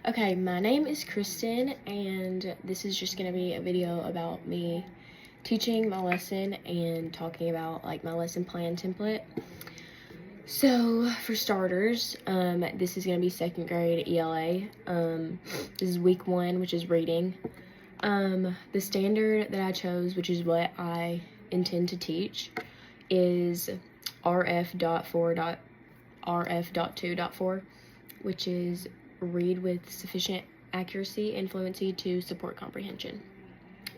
Okay, my name is Kristen, and this is just going to be a video about me teaching my lesson and talking about like my lesson plan template. So for starters, this is going to be second grade ELA. This is week 1, which is reading. The standard that I chose, which is what I intend to teach, is RF.2.4, which is read with sufficient accuracy and fluency to support comprehension.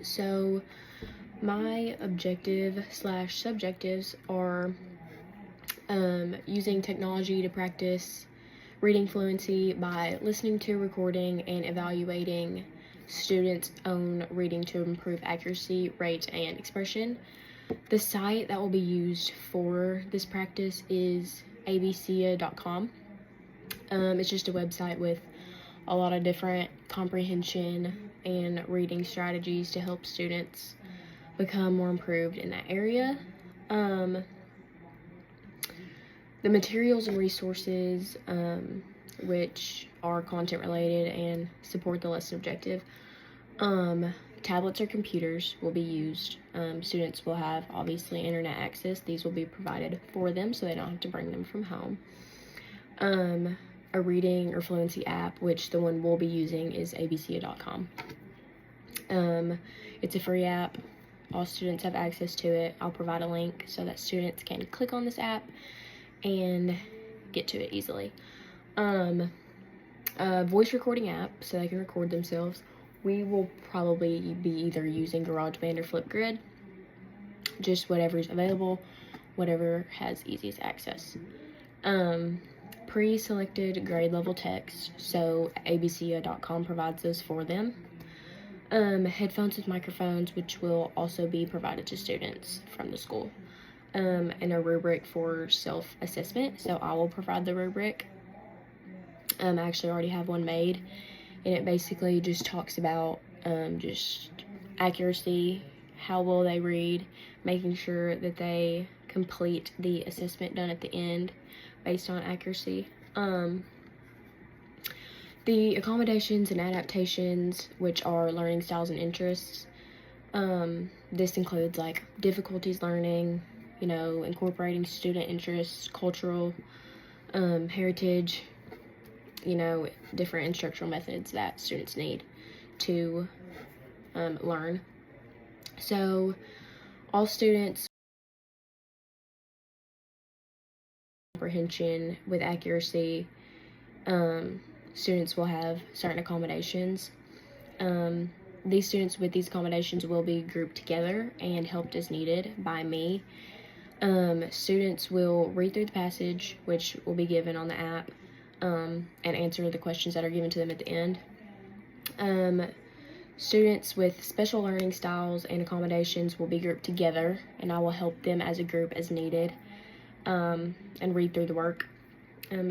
So my objective / subjectives are using technology to practice reading fluency by listening to, recording, and evaluating students' own reading to improve accuracy, rate, and expression. The site that will be used for this practice is abcia.com. It's just a website with a lot of different comprehension and reading strategies to help students become more improved in that area. The materials and resources, which are content related and support the lesson objective. Tablets or computers will be used. Students will have obviously internet access. These will be provided for them so they don't have to bring them from home. A reading or fluency app, which the one we'll be using is abcia.com. It's a free app. All students have access to it. I'll provide a link so that students can click on this app and get to it easily. A voice recording app so they can record themselves. We will probably be either using GarageBand or Flipgrid, just whatever's available, whatever has easiest access. Pre-selected grade level text, so abcia.com provides those for them. Headphones with microphones, which will also be provided to students from the school. And a rubric for self-assessment, so I will provide the rubric. I actually already have one made, and it basically just talks about just accuracy, how well they read, making sure that they complete the assessment done at the end based on accuracy. The accommodations and adaptations, which are learning styles and interests. This includes like difficulties learning, incorporating student interests, cultural, heritage, different instructional methods that students need to learn. So all students comprehension with accuracy, students will have certain accommodations. These students with these accommodations will be grouped together and helped as needed by me. Students will read through the passage, which will be given on the app, and answer the questions that are given to them at the end. Students with special learning styles and accommodations will be grouped together, and I will help them as a group as needed, and read through the work.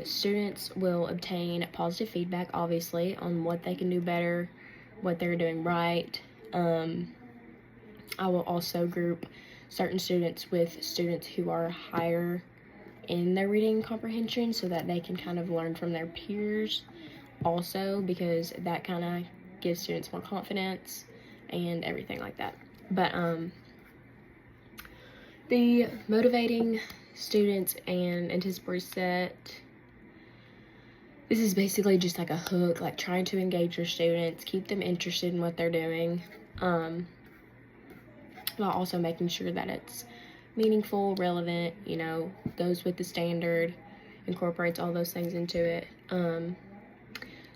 Students will obtain positive feedback, obviously, on what they can do better, what they're doing right. I will also group certain students with students who are higher in their reading comprehension so that they can kind of learn from their peers also, because that kind of gives students more confidence and everything like that. But the motivating students and anticipatory set, this is basically just like a hook, like trying to engage your students, keep them interested in what they're doing, while also making sure that it's meaningful, relevant, goes with the standard, incorporates all those things into it.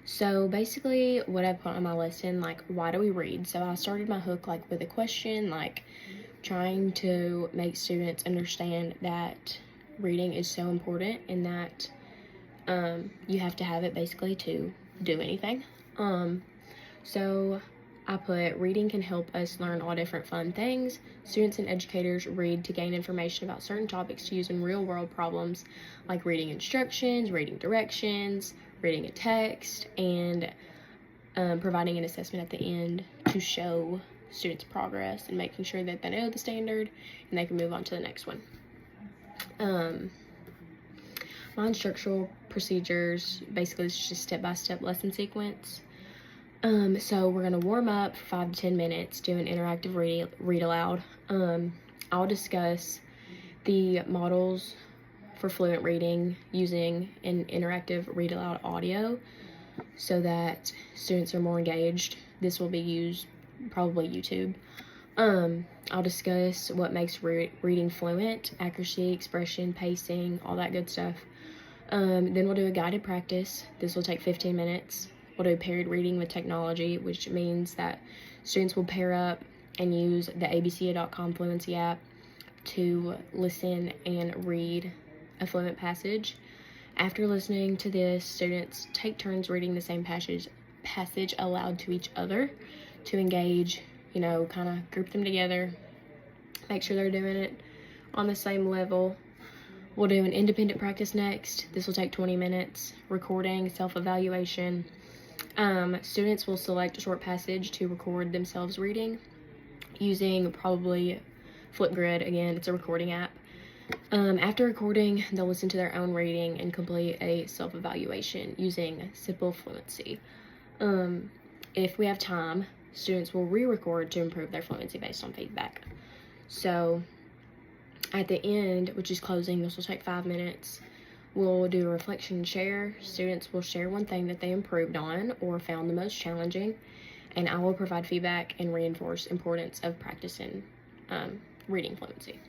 So basically what I put on my lesson, like, why do we read? So I started my hook like with a question, like trying to make students understand that reading is so important and that you have to have it basically to do anything. So I put, reading can help us learn all different fun things. Students and educators read to gain information about certain topics to use in real world problems, like reading instructions, reading directions, reading a text, and providing an assessment at the end to show students' progress and making sure that they know the standard and they can move on to the next one. my instructional procedures, basically it's just step-by-step lesson sequence. So we're gonna warm up for 5 to 10 minutes, do an interactive read aloud. I'll discuss the models for fluent reading using an interactive read aloud audio so that students are more engaged. This will be used probably YouTube. I'll discuss what makes reading fluent, accuracy, expression, pacing, all that good stuff. Then we'll do a guided practice. This will take 15 minutes. We'll do paired reading with technology, which means that students will pair up and use the abca.com Fluency app to listen and read a fluent passage. After listening to this, students take turns reading the same passage aloud to each other to engage, kind of group them together, make sure they're doing it on the same level. We'll do an independent practice next. This will take 20 minutes, recording, self-evaluation. Students will select a short passage to record themselves reading using probably Flipgrid. Again, it's a recording app. After recording, they'll listen to their own reading and complete a self-evaluation using Simple Fluency. If we have time, students will re-record to improve their fluency based on feedback. So at the end, which is closing, this will take 5 minutes. We'll do a reflection and share. Students will share one thing that they improved on or found the most challenging, and I will provide feedback and reinforce importance of practicing reading fluency.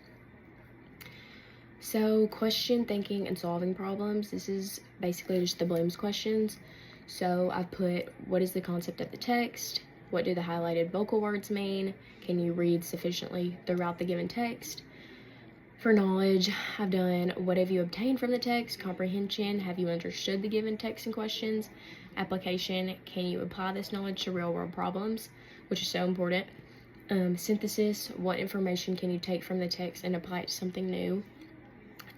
So question, thinking, and solving problems. This is basically just the Bloom's questions. So I've put, what is the concept of the text? What do the highlighted vocal words mean? Can you read sufficiently throughout the given text? For knowledge, I've done, what have you obtained from the text? Comprehension, have you understood the given text and questions? Application, can you apply this knowledge to real world problems, which is so important. Synthesis, what information can you take from the text and apply it to something new?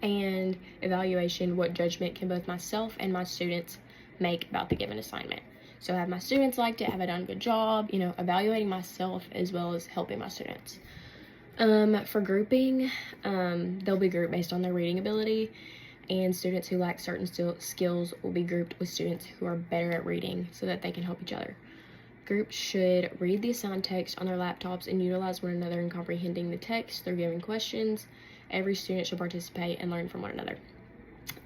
And evaluation, what judgment can both myself and my students make about the given assignment? So have my students liked it? Have I done a good job? Evaluating myself as well as helping my students. For grouping, they'll be grouped based on their reading ability, and students who lack certain skills will be grouped with students who are better at reading so that they can help each other. Groups should read the assigned text on their laptops and utilize one another in comprehending the text through given questions. Every student should participate and learn from one another.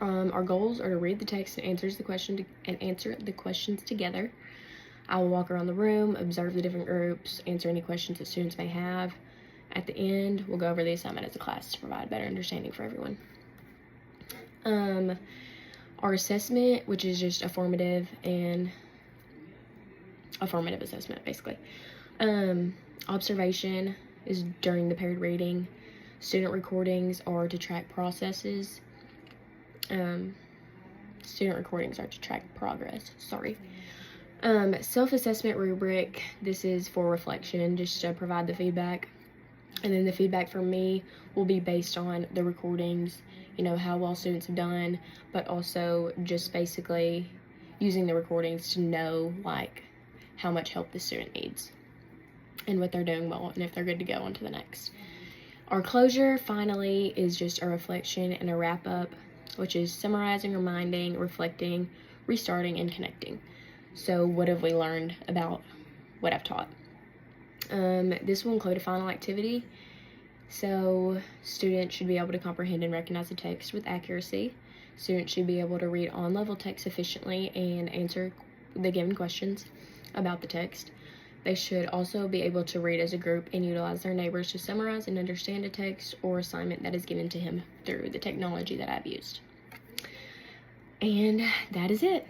Our goals are to read the text and answer the questions together. I will walk around the room, observe the different groups, answer any questions that students may have. At the end, we'll go over the assignment as a class to provide better understanding for everyone. Our assessment, which is just a formative assessment, basically. Observation is during the paired reading. Student recordings are to track processes. Student recordings are to track progress, self-assessment rubric, this is for reflection, just to provide the feedback. And then the feedback from me will be based on the recordings, how well students have done, but also just basically using the recordings to know, how much help the student needs and what they're doing well and if they're good to go on to the next. Our closure, finally, is just a reflection and a wrap-up, which is summarizing, reminding, reflecting, restarting, and connecting. So what have we learned about what I've taught? This will include a final activity. So students should be able to comprehend and recognize the text with accuracy. Students should be able to read on-level text efficiently and answer the given questions about the text. They should also be able to read as a group and utilize their neighbors to summarize and understand a text or assignment that is given to him through the technology that I've used. And that is it.